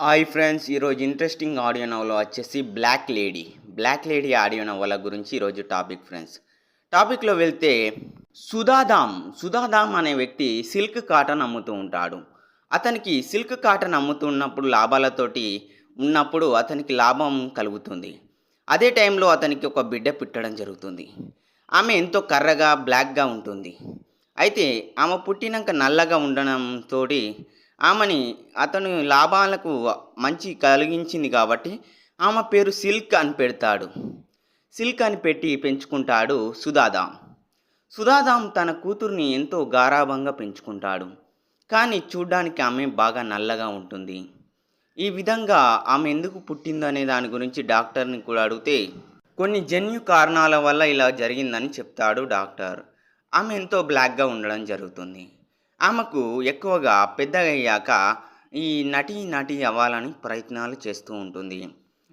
Hi friends, ఈరోజు interesting audio నవల వచ్చేసి బ్లాక్ లేడీ ఆడియో నవల గురించి ఈరోజు టాపిక్ ఫ్రెండ్స్. టాపిక్లో వెళ్తే సుధాదాం అనే వ్యక్తి సిల్క్ కాటన్ అమ్ముతూ ఉంటాడు. అతనికి సిల్క్ కాటన్ అమ్ముతున్నప్పుడు లాభాలతోటి ఉన్నప్పుడు అతనికి లాభం కలుగుతుంది. అదే టైంలో అతనికి ఒక బిడ్డ పుట్టడం జరుగుతుంది. ఆమె ఎంతో కర్రగా బ్లాక్గా ఉంటుంది. అయితే ఆమె పుట్టినాక నల్లగా ఉండడంతో ఆమెని అతను లాభాలకు మంచి కలిగించింది కాబట్టి ఆమె పేరు సిల్క్ అని పెడతాడు. సిల్క్ అని పెట్టి పెంచుకుంటాడు సుధాదాం. సుధాదాం తన కూతుర్ని ఎంతో గారాబంగా పెంచుకుంటాడు. కానీ చూడ్డానికి ఆమె బాగా నల్లగా ఉంటుంది. ఈ విధంగా ఆమె ఎందుకు పుట్టిందనే దాని గురించి డాక్టర్ని కూడా అడిగితే కొన్ని జన్యు కారణాల వల్ల ఇలా జరిగిందని చెప్తాడు డాక్టర్. ఆమె ఎంతో బ్లాక్గా ఉండడం జరుగుతుంది. ఆమెకు ఎక్కువగా పెద్దగయ్యాక ఈ నటి అవ్వాలని ప్రయత్నాలు చేస్తూ ఉంటుంది.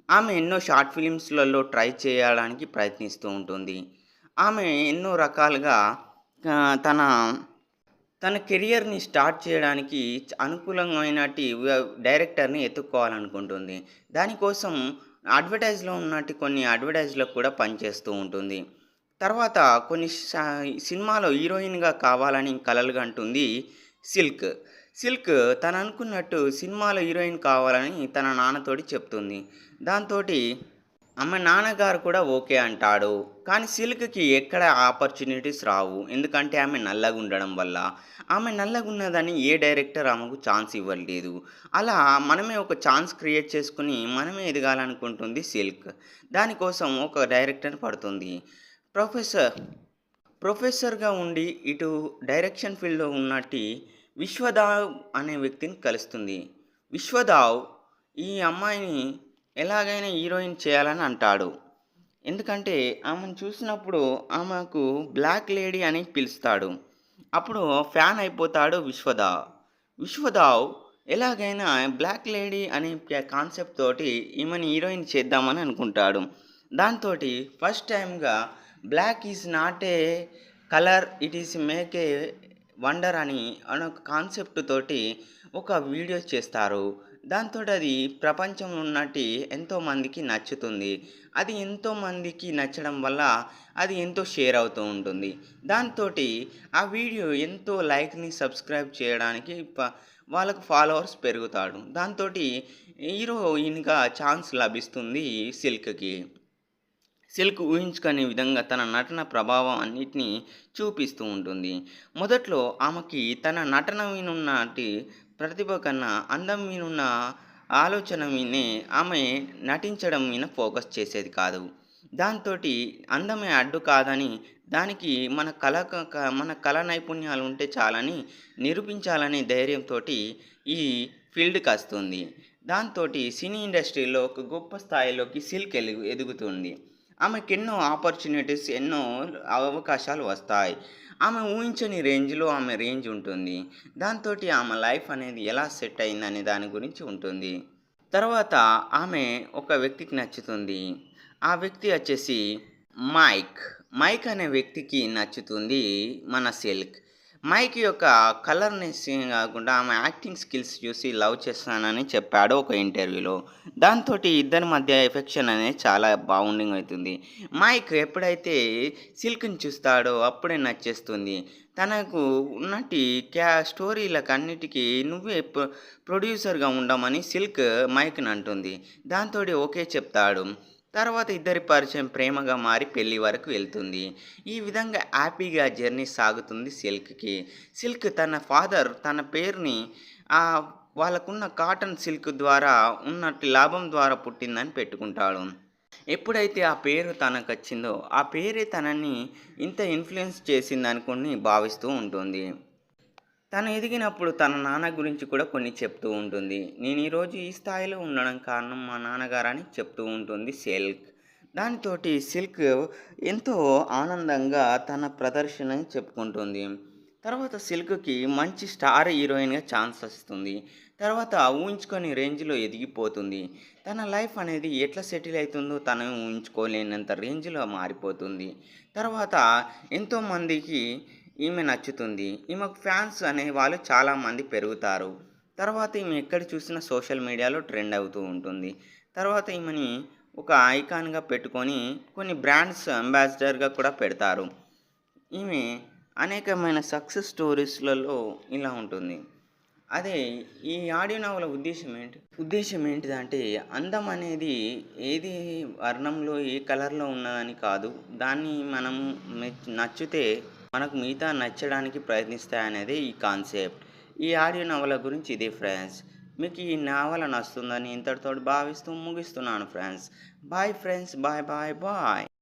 ఆమె ఎన్నో షార్ట్ ఫిలిమ్స్లలో ట్రై చేయడానికి ప్రయత్నిస్తూ ఉంటుంది. ఆమె ఎన్నో రకాలుగా తన తన కెరియర్ని స్టార్ట్ చేయడానికి అనుకూలమైనటి డైరెక్టర్ని ఎత్తుక్కోవాలనుకుంటుంది. దానికోసం కొన్ని అడ్వర్టైజ్లకు కూడా పనిచేస్తూ ఉంటుంది. తర్వాత కొన్ని సినిమాలో హీరోయిన్గా కావాలని కలలు కంటుంది సిల్క్. సిల్క్ తను అనుకున్నట్టు సినిమాలో హీరోయిన్ కావాలని తన నాన్నతోటి చెప్తుంది. దాంతో ఆమె నాన్నగారు కూడా ఓకే అంటాడు. కానీ సిల్క్కి ఎక్కడ ఆపర్చునిటీస్ రావు. ఎందుకంటే ఆమె నల్లగా ఉండడం వల్ల. ఆమె నల్లగా ఉన్నదని ఏ డైరెక్టర్ ఆమెకు ఛాన్స్ ఇవ్వలేదు. అలా మనమే ఒక ఛాన్స్ క్రియేట్ చేసుకుని మనమే ఎదగాలనుకుంటుంది సిల్క్. దానికోసం ఒక డైరెక్టర్ పడుతుంది. ప్రొఫెసర్గా ఉండి ఇటు డైరెక్షన్ ఫీల్డ్లో ఉన్నట్టు విశ్వదావ్ అనే వ్యక్తిని కలుస్తుంది. విశ్వదావ్ ఈ అమ్మాయిని ఎలాగైనా హీరోయిన్ చేయాలని అంటాడు. ఎందుకంటే ఆమెను చూసినప్పుడు ఆమెకు బ్లాక్ లేడీ అని పిలుస్తాడు. అప్పుడు ఫ్యాన్ అయిపోతాడు విశ్వదావ్ ఎలాగైనా బ్లాక్ లేడీ అనే కాన్సెప్ట్ తోటి ఈమెను హీరోయిన్ చేద్దామని అనుకుంటాడు. దాంతో ఫస్ట్ టైంగా black is not a colour, it is make a wonder అని ఒక కాన్సెప్ట్ తోటి ఒక వీడియో చేస్తారు. దాంతో అది ప్రపంచంలో ఉన్నట్టు ఎంతోమందికి నచ్చుతుంది. అది ఎంతోమందికి నచ్చడం వల్ల అది ఎంతో షేర్ అవుతూ ఉంటుంది. దాంతో ఆ వీడియో ఎంతో లైక్ని సబ్స్క్రైబ్ చేయడానికి వాళ్ళకు ఫాలోవర్స్ పెరుగుతాడు. దాంతో హీరోయిన్గా ఛాన్స్ లభిస్తుంది సిల్క్కి. సిల్క్ ఊహించుకునే విధంగా తన నటన ప్రభావం అన్నిటినీ చూపిస్తూ ఉంటుంది. మొదట్లో ఆమెకి తన నటన మీనున్నటి ప్రతిభ కన్నా అందం మీనున్న ఆలోచన మీనే ఆమె నటించడం మీద ఫోకస్ చేసేది కాదు. దాంతో అందమే అడ్డు కాదని, దానికి మన కళ నైపుణ్యాలు ఉంటే చాలని నిరూపించాలనే ధైర్యంతో ఈ ఫీల్డ్కి వస్తుంది. దాంతో సినీ ఇండస్ట్రీలో ఒక గొప్ప స్థాయిలోకి సిల్క్ ఎదుగుతుంది. ఆమెకు ఎన్నో ఆపర్చునిటీస్, ఎన్నో అవకాశాలు వస్తాయి. ఆమె ఊహించని రేంజ్లో ఆమె రేంజ్ ఉంటుంది. దాంతో ఆమె లైఫ్ అనేది ఎలా సెట్ అయిందనే దాని గురించి ఉంటుంది. తర్వాత ఆమె ఒక వ్యక్తికి నచ్చుతుంది. ఆ వ్యక్తి వచ్చేసి మైక్ అనే వ్యక్తికి నచ్చుతుంది మన సిల్క్. మైక్ యొక్క కలర్నెస్ కాకుండా ఆమె యాక్టింగ్ స్కిల్స్ చూసి లవ్ చేస్తానని చెప్పాడు ఒక ఇంటర్వ్యూలో. దాంతో ఇద్దరి మధ్య ఎఫెక్షన్ అనేది చాలా బాండింగ్ అవుతుంది. మైక్ ఎప్పుడైతే సిల్క్ని చూస్తాడో అప్పుడే నచ్చేస్తుంది. తనకు ఉన్నట్టు స్టోరీలకు అన్నిటికీ నువ్వే ప్రొడ్యూసర్గా ఉండమని సిల్క్ మైక్ని అంటుంది. దాంతో ఓకే చెప్తాడు. తర్వాత ఇద్దరి పరిచయం ప్రేమగా మారి పెళ్లి వరకు వెళ్తుంది. ఈ విధంగా హ్యాపీగా జర్నీ సాగుతుంది సిల్క్కి. సిల్క్ తన ఫాదర్ తన పేరుని వాళ్ళకున్న కాటన్ సిల్క్ ద్వారా ఉన్నట్టు లాభం ద్వారా పుట్టిందని పెట్టుకుంటాడు. ఎప్పుడైతే ఆ పేరు తనకు వచ్చిందో ఆ పేరే తనని ఇంత ఇన్ఫ్లుయెన్స్ చేసిందనుకుని భావిస్తూ ఉంటుంది. తను ఎదిగినప్పుడు తన నాన్న గురించి కూడా కొన్ని చెప్తూ ఉంటుంది. నేను ఈరోజు ఈ స్థాయిలో ఉండడం కారణం మా నాన్నగారు అని చెప్తూ ఉంటుంది సిల్క్. దానితోటి సిల్క్ ఎంతో ఆనందంగా తన ప్రదర్శనని చెప్పుకుంటుంది. తర్వాత సిల్క్కి మంచి స్టార్ హీరోయిన్గా ఛాన్స్ వస్తుంది. తర్వాత ఊహించుకొని రేంజ్లో ఎదిగిపోతుంది. తన లైఫ్ అనేది ఎట్లా సెటిల్ అవుతుందో తను ఊహించుకోలేనంత రేంజ్లో మారిపోతుంది. తర్వాత ఎంతోమందికి ఈమె నచ్చుతుంది. ఈమెకు ఫ్యాన్స్ అనేవాళ్ళు చాలామంది పెరుగుతారు. తర్వాత ఈమె ఎక్కడ చూసినా సోషల్ మీడియాలో ట్రెండ్ అవుతూ ఉంటుంది. తర్వాత ఈమెని ఒక ఐకాన్‌గా పెట్టుకొని కొన్ని బ్రాండ్స్ అంబాసిడర్‌గా కూడా పెడతారు. ఈమె అనేకమైన సక్సెస్ స్టోరీస్‌లలో ఇలా ఉంటుంది. అదే ఈ ఆడియో నవల ఉద్దేశ్యం ఏంటిదంటే అందం అనేది ఏది వర్ణంలో, ఏ కలర్‌లో ఉన్నదని కాదు. దాన్ని మనం నచ్చితే మనకు మిగతా నచ్చడానికి ప్రయత్నిస్తాయనేదే ఈ కాన్సెప్ట్. ఈ ఆడియో నవల గురించి ఇదే ఫ్రెండ్స్. మీకు ఈ నవల నచ్చుతుందని ఇంతటితోటి భావిస్తూ ముగిస్తున్నాను ఫ్రెండ్స్. Bye friends. బాయ్.